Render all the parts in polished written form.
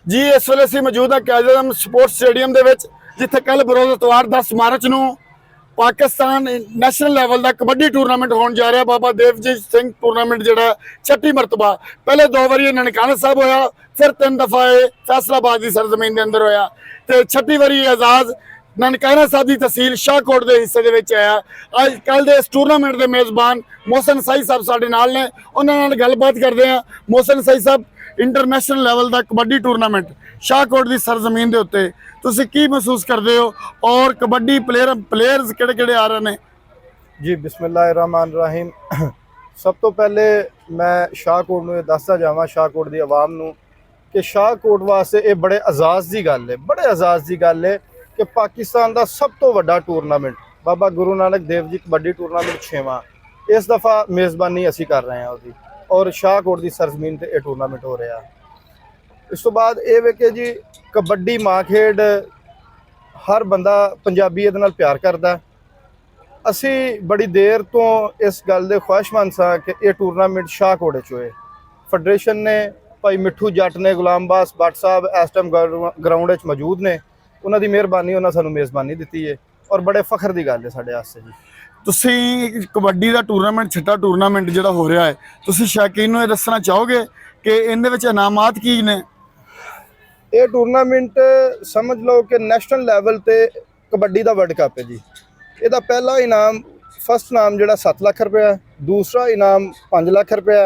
ਜੀ ਇਸ ਵੇਲੇ ਅਸੀਂ ਮੌਜੂਦ ਹਾਂ ਕਾਇਜ਼ਮ ਸਪੋਰਟਸ ਸਟੇਡੀਅਮ ਦੇ ਵਿੱਚ, ਜਿੱਥੇ ਕੱਲ ਬਰੋਜ਼ ਇਤਵਾਰ 10 ਮਾਰਚ ਨੂੰ ਪਾਕਿਸਤਾਨ ਨੈਸ਼ਨਲ ਲੈਵਲ ਦਾ ਕਬੱਡੀ ਟੂਰਨਾਮੈਂਟ ਹੋਣ ਜਾ ਰਿਹਾ। ਬਾਬਾ ਦੇਵਜੀਤ ਸਿੰਘ ਟੂਰਨਾਮੈਂਟ ਜਿਹੜਾ 36 ਮਰਤਬਾ, ਪਹਿਲੇ 2 ਵਾਰੀ ਇਹ ਨਨਕਾਣਾ ਸਾਹਿਬ ਹੋਇਆ, ਫਿਰ 3 ਦਫਾ ਇਹ ਫੈਸਲਾਬਾਦ ਦੀ ਸਰਜ਼ਮੀਨ ਦੇ ਅੰਦਰ ਹੋਇਆ, ਤੇ 36 ਵਾਰੀ ਆਜ਼ਾਦ ਨਨਕਾਣਾ ਸਾਹਿਬ ਦੀ ਤਹਿਸੀਲ ਸ਼ਾਹਕੋਟ ਦੇ ਹਿੱਸੇ ਦੇ ਵਿੱਚ ਆਇਆ। ਅੱਜ ਕੱਲ ਦੇ ਇਸ ਟੂਰਨਾਮੈਂਟ ਦੇ ਮੇਜ਼ਬਾਨ ਮੋਹਸਨ ਸਾਈ ਸਾਹਿਬ ਸਾਡੇ ਨਾਲ ਨੇ, ਉਹਨਾਂ ਨਾਲ ਗੱਲਬਾਤ ਕਰਦੇ ਹਾਂ। ਮੋਹਸਨ ਸਾਈ ਸਾਹਿਬ, ਇੰਟਰਨੈਸ਼ਨਲ ਲੈਵਲ ਦਾ ਕਬੱਡੀ ਟੂਰਨਾਮੈਂਟ ਸ਼ਾਹਕੋਟ ਦੀ ਸਰਜ਼ਮੀਨ ਦੇ ਉੱਤੇ ਤੁਸੀਂ ਕੀ ਮਹਿਸੂਸ ਕਰਦੇ ਹੋ, ਔਰ ਕਬੱਡੀ ਪਲੇਅਰਸ ਕਿਹੜੇ ਆ ਰਹੇ ਨੇ? जी बिस्मिल्लाहिर्रहमानिर्रहीम। सब तो पहले मैं शाहकोट में दसदा जावां शाहकोट दी आवाम नूं कि शाहकोट वास्ते ये बड़े एजाज़ की गल है, बड़े एजाज़ की गल है कि पाकिस्तान का सब तो वड्डा टूरनामेंट बाबा गुरु नानक देव जी कबड्डी टूरनामेंट 6वां इस दफ़ा मेज़बानी असी कर रहे हैं उसकी, और शाहकोट की सरजमीन पर यह टूरनामेंट हो रहा। इस तो बाद ये वे कि जी कबड्डी मां खेड, हर बंदा पंजाबी इहदे नाल प्यार करदा। असी बड़ी देर तो इस गल के ख्वाहिशमंद सां कि यह टूरनामेंट शाहकोट च होए। फैडरेशन ने भाई मिठू जट ने गुलाम बास भट्ट साहब इस टाइम ग्राउंड मौजूद ने, उन्होंने मेहरबानी उन्होंने सानू मेज़बानी दी है, और बड़े फखर की गल है साडे वास्ते जी। ਤੁਸੀਂ ਕਬੱਡੀ ਦਾ ਟੂਰਨਾਮੈਂਟ, ਛਟਾ ਟੂਰਨਾਮੈਂਟ ਜਿਹੜਾ ਹੋ ਰਿਹਾ ਹੈ, ਤੁਸੀਂ ਸ਼ੌਕੀਨ ਨੂੰ ਇਹ ਦੱਸਣਾ ਚਾਹੋਗੇ ਕਿ ਇਹਦੇ ਵਿੱਚ ਇਨਾਮਾਤ ਕੀ ਨੇ? ये टूरनामेंट समझ लो कि नैशनल लैवल ते कबड्डी का वर्ल्ड कप है जी। ਇਹਦਾ पहला इनाम फस्ट इनाम जोड़ा 7 लाख रुपया, दूसरा इनाम 5 लाख रुपया,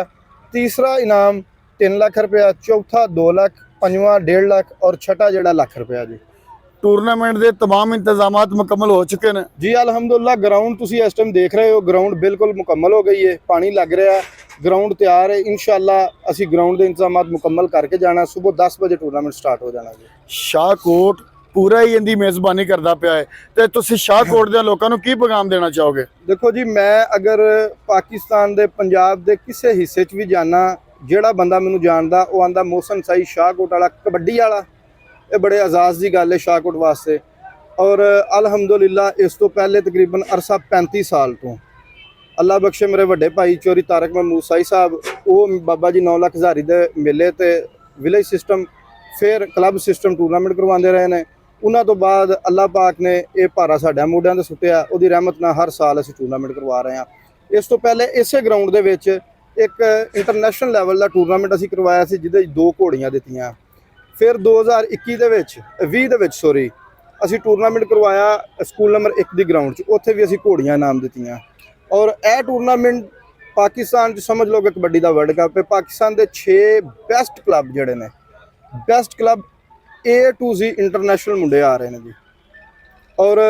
तीसरा इनाम 3 लाख रुपया, चौथा 2 लाख, पंजवां 1.5 लाख और छठा जोड़ा लाख रुपया जी। ਟੂਰਨਾਮੈਂਟ ਦੇ तमाम इंतजामात मुकम्मल हो चुके हैं जी अलहमदुल्ला। ग्राउंड तुसी इस टाइम देख रहे हो, ग्राउंड बिल्कुल मुकम्मल हो गई है, पानी लग रहा है, ग्राउंड तैयार है। इंशाअल्लाह असी ग्राउंड के इंतजामात मुकम्मल करके जाना, सुबह 10 बजे टूरनामेंट स्टार्ट हो जाना जी। ਸ਼ਾਹਕੋਟ ਪੂਰਾ ਹੀ ਇਹਦੀ ਮੇਜ਼ਬਾਨੀ ਕਰਦਾ ਪਿਆ ਹੈ, ਤੇ ਤੁਸੀਂ ਸ਼ਾਹਕੋਟ ਦੇ ਲੋਕਾਂ ਨੂੰ ਕੀ ਪੈਗਾਮ ਦੇਣਾ ਚਾਹੋਗੇ? देखो जी, मैं अगर पाकिस्तान के पंजाब के किसी हिस्से च भी जाना, ਜਿਹੜਾ ਬੰਦਾ ਮੈਨੂੰ ਜਾਣਦਾ ਉਹ ਆਂਦਾ ਮੋਹਸਨ ਸਾਈ शाहकोट वाला कबड्डी वाला। ये बड़े एजाज़ की गल है शाहकोट वास्ते। और अलहमदुलिल्ला इस तो पहले तकरीबन अरसा 35 साल तो अल्लाह बख्शे मेरे वड्डे भाई चौरी तारक महमूद साई साहब, वो बाबा जी 9 लाख हज़ारी दे मेले ते विलेज सिस्टम फिर क्लब सिस्टम टूरनामेंट करवाते रहे हैं। उन्होंने तो बाद अल्लाह पाक ने यह भारा साढ़े मोढियां ते सुट्टिया, उसदी रहमत नाल हर साल असीं टूरनामेंट करवा रहे हैं। इस तो पहले इसे ग्राउंड दे विच एक इंटरनेशनल लैवल का टूरनामेंट असीं करवाया सी, जिहदे 2 घोड़ियां दित्तियां। फिर 2021 ਦੇ ਵਿੱਚ 20 ਦੇ ਵਿੱਚ ਸੋਰੀ ਅਸੀਂ ਟੂਰਨਾਮੈਂਟ ਕਰਵਾਇਆ ਸਕੂਲ ਨੰਬਰ 1 ਦੀ ਗਰਾਊਂਡ 'ਚ, ਉੱਥੇ ਵੀ ਅਸੀਂ ਘੋੜੀਆਂ ਇਨਾਮ ਦਿੱਤੀਆਂ। ਔਰ ਇਹ ਟੂਰਨਾਮੈਂਟ ਪਾਕਿਸਤਾਨ 'ਚ ਸਮਝ ਲਓ ਕਿ ਕਬੱਡੀ ਦਾ ਵਰਲਡ ਕੱਪ ਹੈ। ਪਾਕਿਸਤਾਨ ਦੇ 6 ਬੈਸਟ ਕਲੱਬ ਜਿਹੜੇ ਨੇ, best club A to Z international ਮੁੰਡੇ ਆ ਰਹੇ ਨੇ ਜੀ। ਔਰ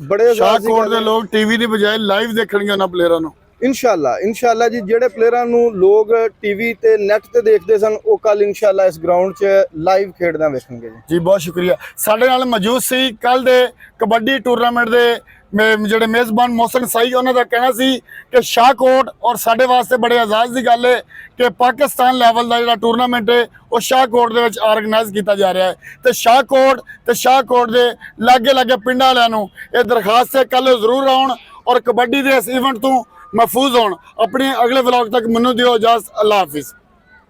ਬੜੇ ਸ਼ਾਹਕੋਟ ਦੇ ਲੋਕ ਟੀਵੀ ਦੀ ਬਜਾਏ ਲਾਈਵ ਦੇਖਣਗੇ ਉਹਨਾਂ ਪਲੇਅਰਾਂ ਨੂੰ इंशाअल्लाह जी। ਜਿਹੜੇ ਪਲੇਅਰਾਂ ਨੂੰ ਲੋਕ ਟੀਵੀ ਤੇ ਨੈਟ ਤੇ ਦੇਖਦੇ ਸਨ, ਉਹ ਕੱਲ ਇੰਸ਼ਾਅੱਲਾ ਇਸ ਗਰਾਊਂਡ 'ਚ ਲਾਈਵ ਖੇਡਦਾ ਵੇਖਣਗੇ ਜੀ। ਬਹੁਤ ਸ਼ੁਕਰੀਆ। ਸਾਡੇ ਨਾਲ ਮੌਜੂਦ ਸੀ ਕੱਲ ਦੇ ਕਬੱਡੀ ਟੂਰਨਾਮੈਂਟ ਦੇ ਜਿਹੜੇ ਮੇਜ਼ਬਾਨ ਮੋਹਸਨ ਸਾਈ, ਉਹਨਾਂ ਦਾ ਕਹਿਣਾ ਸੀ ਕਿ ਸ਼ਾਹਕੋਟ ਔਰ ਸਾਡੇ ਵਾਸਤੇ ਬੜੇ ਆਜ਼ਾਦ ਦੀ ਗੱਲ ਹੈ ਕਿ ਪਾਕਿਸਤਾਨ ਲੈਵਲ ਦਾ ਜਿਹੜਾ ਟੂਰਨਾਮੈਂਟ ਹੈ ਉਹ ਸ਼ਾਹਕੋਟ ਦੇ ਵਿੱਚ ਆਰਗੇਨਾਈਜ਼ ਕੀਤਾ ਜਾ ਰਿਹਾ ਹੈ, ਤੇ ਸ਼ਾਹਕੋਟ ਦੇ ਲਾਗੇ ਪਿੰਡਾਂ ਵਾਲਿਆਂ ਨੂੰ ਇਹ ਦਰਖਾਸਤ ਹੈ ਕੱਲ ਜ਼ਰੂਰ ਆਉਣ ਔਰ ਕਬੱਡੀ ਦੇ ਇਸ ਇਵੈਂਟ ਤੋਂ महफूज होण। अपने अगले व्लॉग तक मनु दियो इजाजत। अल्लाह हाफिज़।